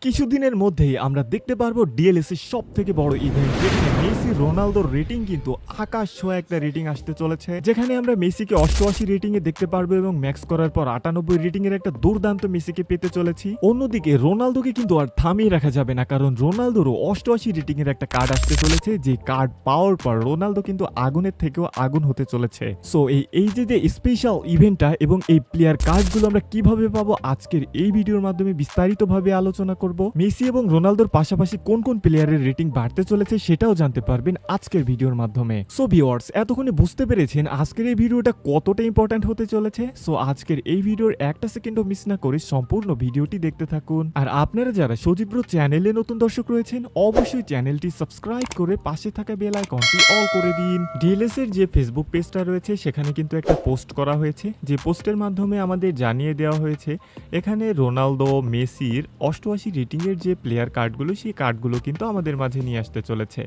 কিছুদিনের মধ্যেই আমরা দেখতে পারবো ডিএলএসির সবথেকে বড় ইভেন্ট, যেখানে মেসি রোনালদোর রেটিং কিন্তু আকাশ ছোঁয়া একটা রেটিং আসতে চলেছে। যেখানে আমরা মেসিকে 88 রেটিং এ দেখতে পারবো এবং ম্যাক্স করার পর 98 রেটিং এর একটা দুর্দান্ত মেসিকে পেতে চলেছি। অন্যদিকে রোনালদোকে কিন্তু আর থামিয়ে রাখা যাবে না, কারণ রোনালদোরও 88 রেটিং এর একটা কার্ড আসতে চলেছে, যে কার্ড পাওয়ার পর রোনালদো কিন্তু আগুনের থেকেও আগুন হতে চলেছে। সো এই যে স্পেশাল ইভেন্টটা এবং এই প্লেয়ার কার্ডগুলো আমরা কিভাবে পাবো, আজকের এই ভিডিওর মাধ্যমে বিস্তারিতভাবে আলোচনা করব। মেসি এবং রোনালদোর পাশাপাশি কোন কোন প্লেয়ারের রেটিং বাড়তে চলেছে সেটাও জানতে পারবেন আজকের ভিডিওর মাধ্যমে। সো ভিউয়ার্স, এতক্ষণে বুঝতে পেরেছেন আজকের এই ভিডিওটা কতটা ইম্পর্ট্যান্ট হতে চলেছে। সো আজকের এই ভিডিওর একটা সেকেন্ডও মিস না করে সম্পূর্ণ ভিডিওটি দেখতে থাকুন। আর আপনারা যারা সজীব ব্রো চ্যানেলে নতুন দর্শক রয়েছেন, অবশ্যই চ্যানেলটি সাবস্ক্রাইব করে পাশে থাকা বেল আইকনটি অল করে দিন। ডিএলএস এর যে ফেসবুক পেজটা রয়েছে সেখানে কিন্তু একটা পোস্ট করা হয়েছে, যে পোস্টের মাধ্যমে আমাদের জানিয়ে দেওয়া হয়েছে এখানে রোনালদো মেসির 88 রেটিং এর যে প্লেয়ার কার্ডগুলো, সেই কার্ডগুলো কিন্তু আমাদের মাঝে নিয়ে আসতে চলেছে।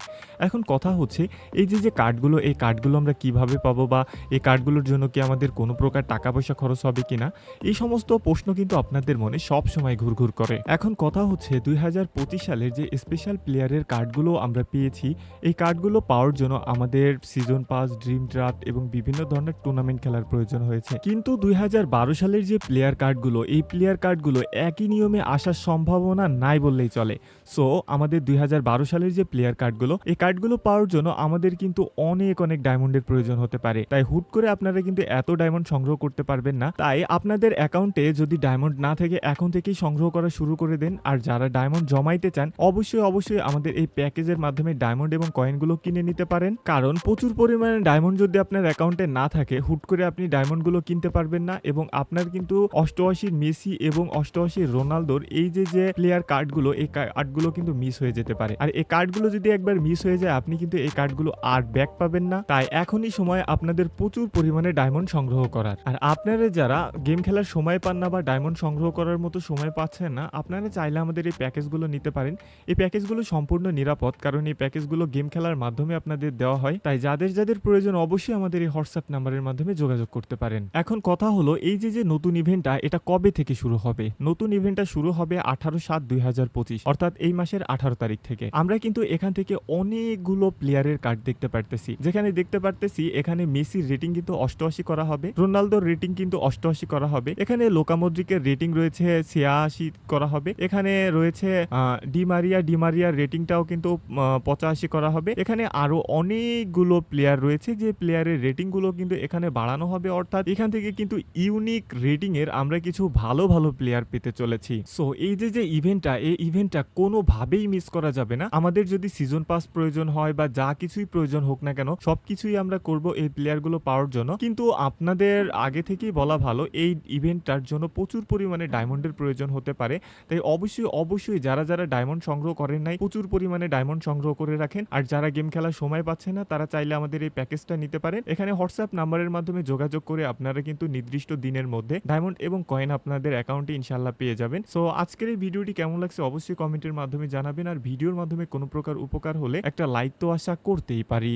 এখন কথা হচ্ছে এই যে কার্ডগুলো, এই কার্ডগুলো আমরা কিভাবে পাবো, বা এই কার্ডগুলোর জন্য কি আমাদের কোনো প্রকার টাকা পয়সা খরচ হবে কিনা, এই সমস্ত প্রশ্ন কিন্তু আপনাদের মনে সব সময় ঘুরঘুর করে। এখন কথা হচ্ছে 2025 সালের যে স্পেশাল প্লেয়ারের কার্ডগুলো আমরা পেয়েছি, এই কার্ডগুলো পাওয়ার জন্য আমাদের সিজন পাস, ড্রিম ড্রাফট এবং বিভিন্ন ধরনের টুর্নামেন্ট খেলার প্রয়োজন হয়েছে। কিন্তু 2012 সালের যে প্লেয়ার কার্ডগুলো, এই প্লেয়ার কার্ডগুলো একই নিয়মে আসার সম্ভাবনা নাই বললেই চলে। সো আমাদের 2012 সালের যে প্লেয়ার কার্ডগুলো, এই কার্ডগুলো পাওয়ার জন্য আমাদের কিন্তু অনেক ডায়মন্ডের প্রয়োজন হতে পারে। তাই হুট করে আপনারা কিন্তু এত ডায়মন্ড সংগ্রহ করতে পারবেন না। তাই আপনাদের অ্যাকাউন্টে যদি ডায়মন্ড না থাকে, এখন থেকেই সংগ্রহ করা শুরু করে দেন। আর যারা ডায়মন্ড জমাইতে চান, অবশ্যই আমাদের এই প্যাকেজের মাধ্যমে ডায়মন্ড এবং কয়েনগুলো কিনে নিতে পারেন। কারণ প্রচুর পরিমাণে ডায়মন্ড যদি আপনার অ্যাকাউন্টে না থাকে, হুট করে আপনি ডায়মন্ডগুলো কিনতে পারবেন না, এবং আপনার কিন্তু 88 মেসি এবং 88 রোনালদোর এই যে প্লেয়ার কার্ডগুলো, এই কার্ডগুলো কিন্তু মিস হয়ে যেতে পারে। আর এই কার্ডগুলো যদি একবার মিস হয়ে যায়, আপনি কিন্তু এই কার্ডগুলো আর ব্যাক পাবেন না। তাই এখনই সময় আপনাদের প্রচুর পরিমাণে ডায়মন্ড সংগ্রহ করার। আর আপনারা যারা গেম খেলার সময় পান না, বা ডায়মন্ড সংগ্রহ করার মতো সময় পাচ্ছেন না, আপনারা চাইলে আমাদের এই প্যাকেজগুলো নিতে পারেন। এই প্যাকেজগুলো সম্পূর্ণ নিরাপদ, কারণ এই প্যাকেজগুলো গেম খেলার মাধ্যমে আপনাদের দেওয়া হয়। তাই যাদের প্রয়োজন, অবশ্যই আমাদের এই হোয়াটসঅ্যাপ নাম্বারের মাধ্যমে যোগাযোগ করতে পারেন। এখন কথা হলো এই যে নতুন ইভেন্টটা, এটা কবে থেকে শুরু হবে? নতুন ইভেন্টটা শুরু হবে 18/7/2025, অর্থাৎ এই মাসের 18 তারিখ থেকে। আমরা কিন্তু এখান থেকে অনেকগুলো প্লেয়ারের কার্ড দেখতে পারতেছি, যেখানে দেখতে পারতেছি এখানে মেসির রেটিং কিন্তু 88 করা হবে, রোনালদোর রেটিং কিন্তু 88 করা হবে, এখানে লোকা মদ্রিকের রেটিং রয়েছে 86 করা হবে, এখানে রয়েছে ডিমারিয়ার রেটিংটাও কিন্তু 85 করা হবে। এখানে আরো অনেকগুলো প্লেয়ার রয়েছে, যে প্লেয়ারের রেটিং গুলো কিন্তু এখানে বাড়ানো হবে। অর্থাৎ এখান থেকে কিন্তু ইউনিক রেটিং এর আমরা কিছু ভালো প্লেয়ার পেতে চলেছি। সো এই যে ইভেন্টটা, এই ইভেন্টটা কোনোভাবেই মিস করা যাবে না। আমাদের যদি সিজন পাস প্রয়োজন হয়, বা যা কিছুই প্রয়োজন হোক না কেন, সবকিছুই আমরা করব এই প্লেয়ারগুলো পাওয়ার জন্য। কিন্তু আপনাদের আগে থেকেই বলা ভালো, এই ইভেন্টটার জন্য প্রচুর পরিমাণে ডায়মন্ডের প্রয়োজন হতে পারে। তাই অবশ্যই যারা ডায়মন্ড সংগ্রহ করেন নাই, প্রচুর পরিমাণে ডায়মন্ড সংগ্রহ করে রাখেন। আর যারা গেম খেলার সময় পাচ্ছে না, তারা চাইলে আমাদের এই প্যাকেজটা নিতে পারেন। এখানে হোয়াটসঅ্যাপ নাম্বারের মাধ্যমে যোগাযোগ করে আপনারা কিন্তু নির্দিষ্ট দিনের মধ্যে ডায়মন্ড এবং কয়েন আপনাদের অ্যাকাউন্টে ইনশাল্লাহ পেয়ে যাবেন। সো আজকের এই ভিডিওটি কেমন লাগছে অবশ্যই কমেন্টের মাধ্যমে জানাবেন। আর ভিডিওর মাধ্যমে কোনো প্রকার উপকার হলে একটা লাইক তো আশা করতেই পারি।